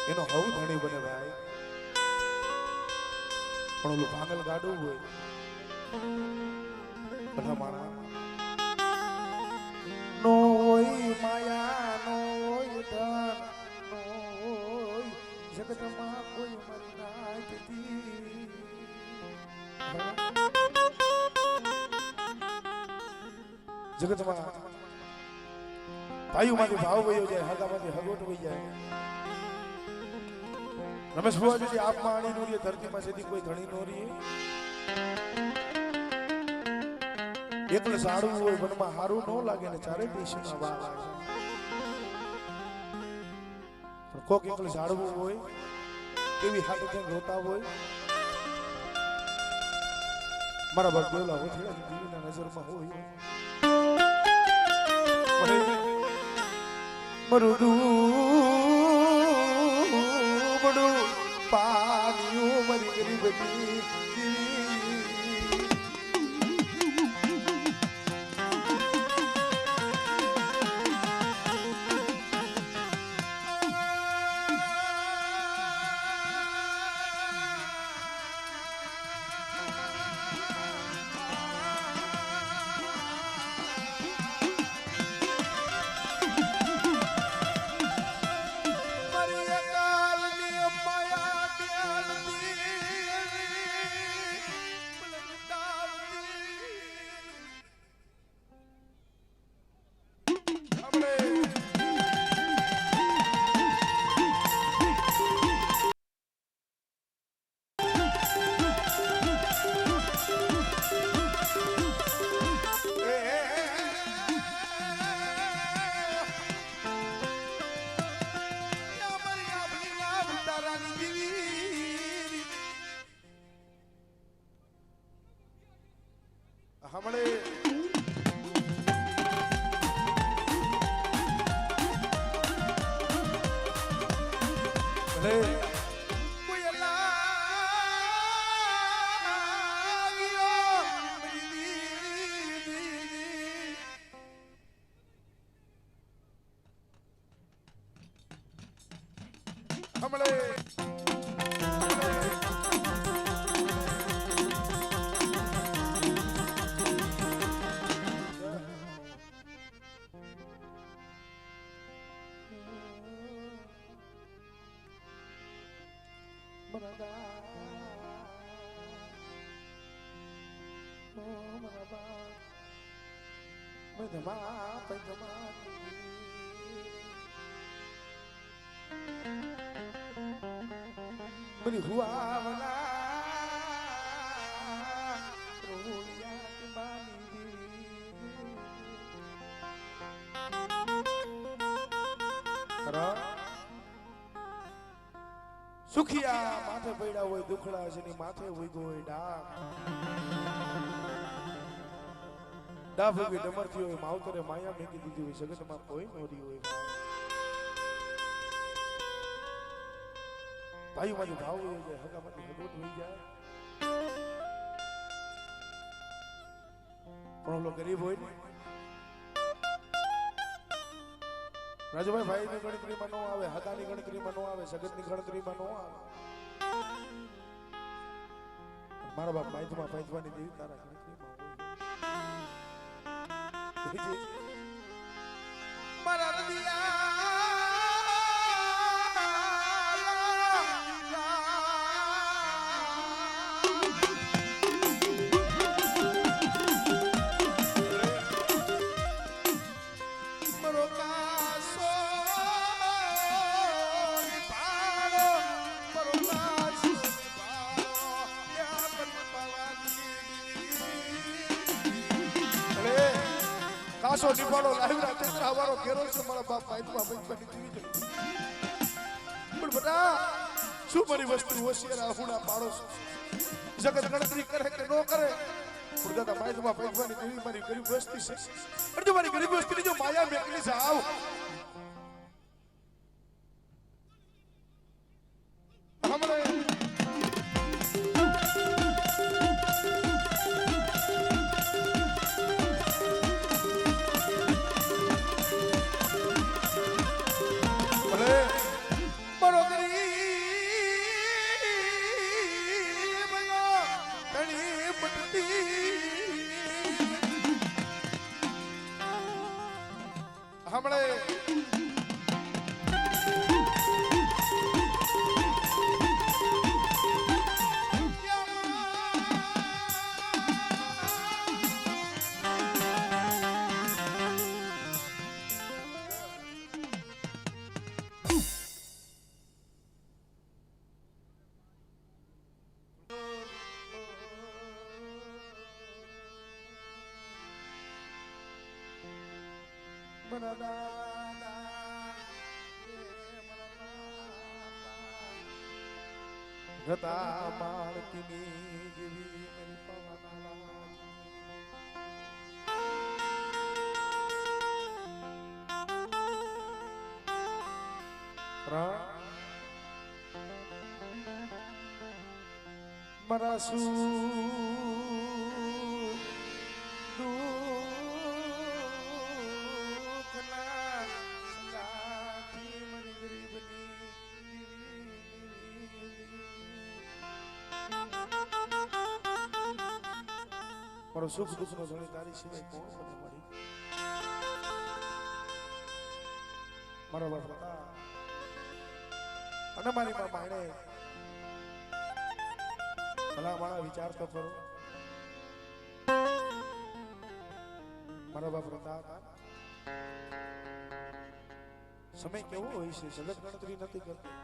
એનો હવ ધણી બને ભાઈ. પણ ઓલું ભાંગલ ગાડું હોય બધા માણા નો હોય માયા નો હોય ધન નો હોય જગતમાં કોઈ મરી ના જતી. જગતમાં ભાઈઓમાંથી ભાવ વયો જાય, હાગામાંથી હગોટ વહી જાય. રમેશ ભુવાજી આપમાં આણી નો રીએ, ધરતીમાં સીધી કોઈ ધણી નો રીએ. એકલે સાડવું હોય વનમાં હારું ન લાગે ને ચારે દેશના વા લાગે. પણ કોક એકલે સાડવું હોય એવી હાથ થઈને રોતા હોય. મારા બાપ દેવલા હોય દીવીના નજરમાં હોય મરુદું બડું પાણીઓ મરી ગરીબની હમણે मेरी हुआ वाला रोलिया की बानी करा सुखिया माथे पड़ा हुए दुखड़ा जनी माथे हुई गोई डाक डाफ हुई डमरती हुई मावतरे माया में की दीदी हुई जगत में कोई नोरी हुई भाई मारी भाव हो जाए हगा मारी हगोट हो जाए પણ ઓલો ગરીબ હોય ને રાજુભાઈ ભાઈ ની ગણતરીમાં ન આવે, હગાની ગણતરીમાં ન આવે, જગતની ગણતરીમાં ન આવે. મારા બાપ માઈથમાં પૈંચવાની દેવી તારા ગણતરીમાં હોય. મારા રદિયા કાસો નિભાડો લાવ્યા તેતરા અમારો ઘેરો છે મારા બાપ પાઇપમાં પૈસાની જીવી છે. પણ બટા શું મારી વસ્તુ હોશિયાર આહુડા પાડો જગત ગણતરી કરે કે ન કરે પણ દાદા પાઇપમાં પૈસાની જીવી મારી ગરીબ વસ્તી છે. પણ જો મારી ગરીબ વસ્તીની જો માયા મેકલી જાવ હમણે બરોબરી મારા દાદા ગતા માળતીની જેવી મારી પાવાના મારા દુઃખના સંગાથી મારી ગરીબની મારો સુખ દુઃખનો ધણી તારી સિવાય કોણ મને મળી મારા બાપ હતા અને મારી માં માણે ભલા મારા વિચાર તો કરો મારા બાપ હતા સમય કેવો હોય છે જગત ગણતરી નથી કરતી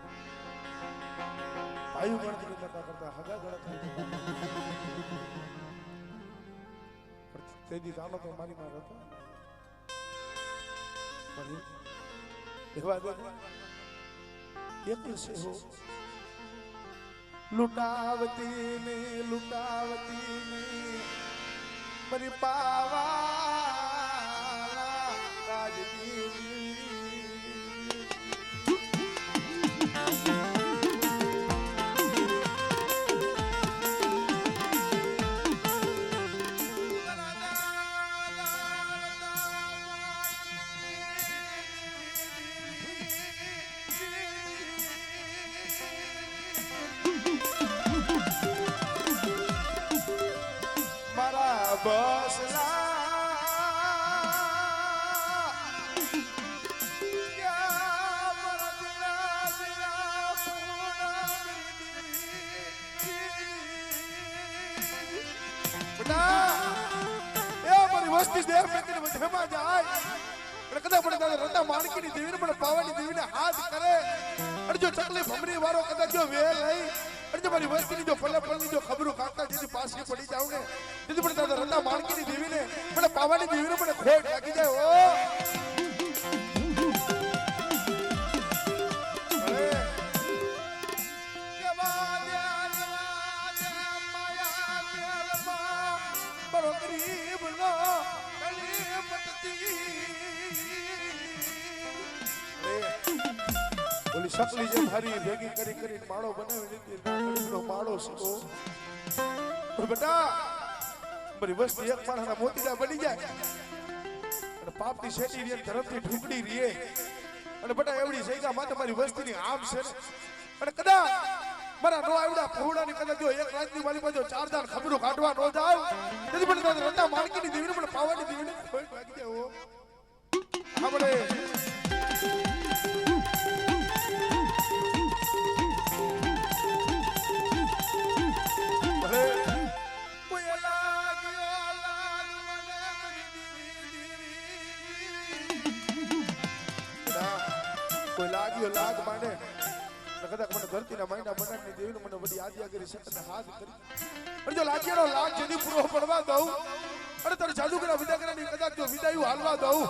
આયુ ગણતરી નતા કરતા હગા ગણતરી તેદી જાણો તો મારી માં હતા એવા દે એક છે હો લૂટાવતી ને મારી પાવા રાજદીવી બસલા વસ્તી દેવ મેં મધ્યમાં જાય અને કદાચ પડે દાદા રતા માણકીની દેવીને પણ પાવાની દેવીને હાથ કરે અને જો ચકલી ભમરી વાળો કદાચ જો વેર લઈ અને જો મારી વસ્તીની જો ફલે ફલની જો ખબરો કાઢતા જેથી પાછી પડી જાવ ને જેથી પણ દાદા રતા માણકીની દેવીને પણ પાવાની દેવીને પણ ખોટ લાગી જાય ઓ શકલી જે ભારી ભેગી કરી માળો બનાવી લીધી નાગણીનો માળો સીધો બેટા મારી વસ્તી એક માણસના મોતીડા બની જાય અને પાપની શેટી રે ધરમથી ઢુકડી રે અને બેટા એવડી જગ્યા માં તમારી વસ્તીની આમ છે ને અને કદાચ મારા નો આવડા પહોળાની કદાચ જો એક રાતની વાલી માં જો ચાર દાન ખબરો કાઢવા નો જાવ તેથી પણ તારે રતા માણકીની દેવીને પણ પાવાની દેવીને ખોટ લાગી જાય ઓ આપણે કોઈ લાગ્યો લાગ માંડે કદાચ મને ધરતીના માયના બનાની દેવીને મને વડી આદિયા કરી સતને હાથ કરી પણ જો લાગ્યાનો લાગ જેની પૂરો પડવા દઉં અને તારે જાદુગરા વિદાગરાની કદાચ જો વિદાયું હાલવા દઉં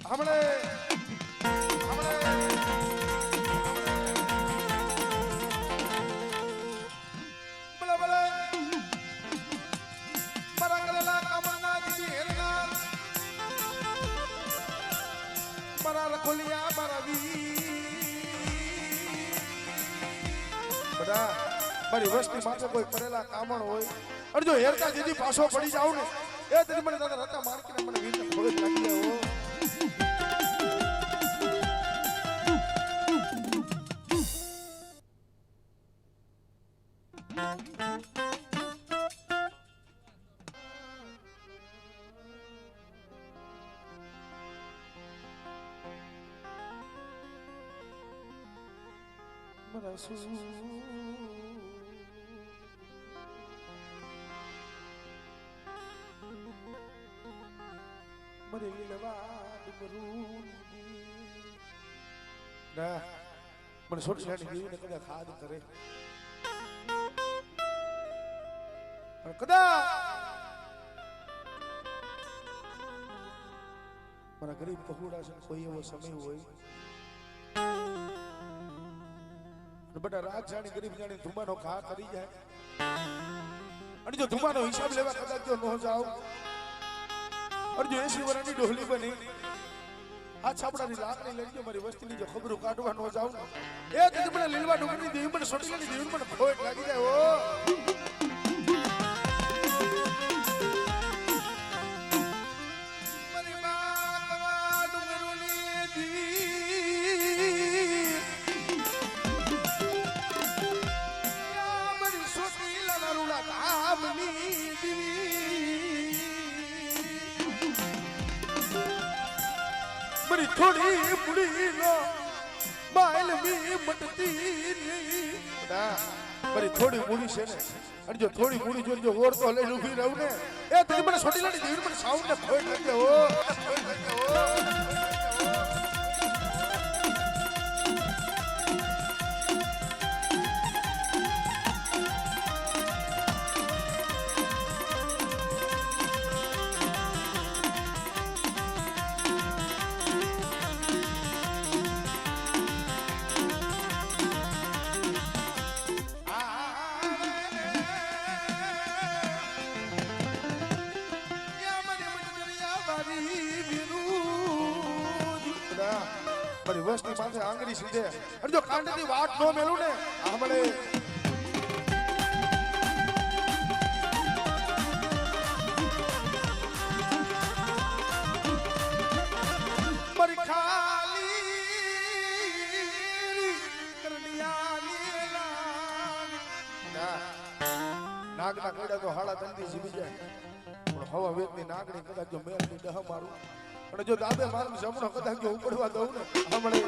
હમણે બોલા બોલા મારા ગલેલા કામના દીદી હેલના મારા રખોલિયા મારા બધા મારી વસ્તી માટે કોઈ કરેલા કામણ હોય અને જો હેરતા જેથી પાછો પડી જાવ ને એ તરી મને દાદા રતા માર્કેટ મને વીર ભગત લાગી જાય મને છોટી નાની દેવીને કદાચ ખાદ કરે પણ કદાચ મારા ગરીબ પહોળા છે કોઈ એવો સમય હોય બેટા રાત જાણી ગરીબ જાણી ધુમાનો ઘા કરી જાય અને જો ધુમાનો હિસાબ લેવા કદાચ જો ન જાવ અને જો 80 વર્ષની ડોહલી બની આ છાપડાની લાકડી લઈ ગયો મારી વસ્તીની જો ખબરો કાઢવા ન જાવ ને એ તે મને લીલવા ડુંગરની દેવી મને સોટીલાની દેવી મને ખોટ લાગી જાય ઓ મારી માં ડુંગરોની દી યા મારી સોટીલાના રૂડા ધામની દેવી મારી થોડી બુડી નો માઇલ મી મટતી નહીં મારી થોડી મૂડી છે ને અને જો થોડી મૂડી જોઈને જો ઓરતો લઈને ઊભી રહું ને એ તે મને છોટી લાડી દેવી મને સાઉન્ડ ને ખોટ લાગે ઓ મારી વસ્તી માથે આંગળી સીધે અને જો કાંડથી વાત ન મેલું ને આમળે મારી ખાલી કરડિયાની નાગના કઈડા તો હાડા તંદી જીવી જાય પણ હવા વેતની નાગણી કદાચ જો મેલની ડહ મારું અને જો દાદે મારું જમણો કદાચ જો ઉપડવા દઉં ને હમણે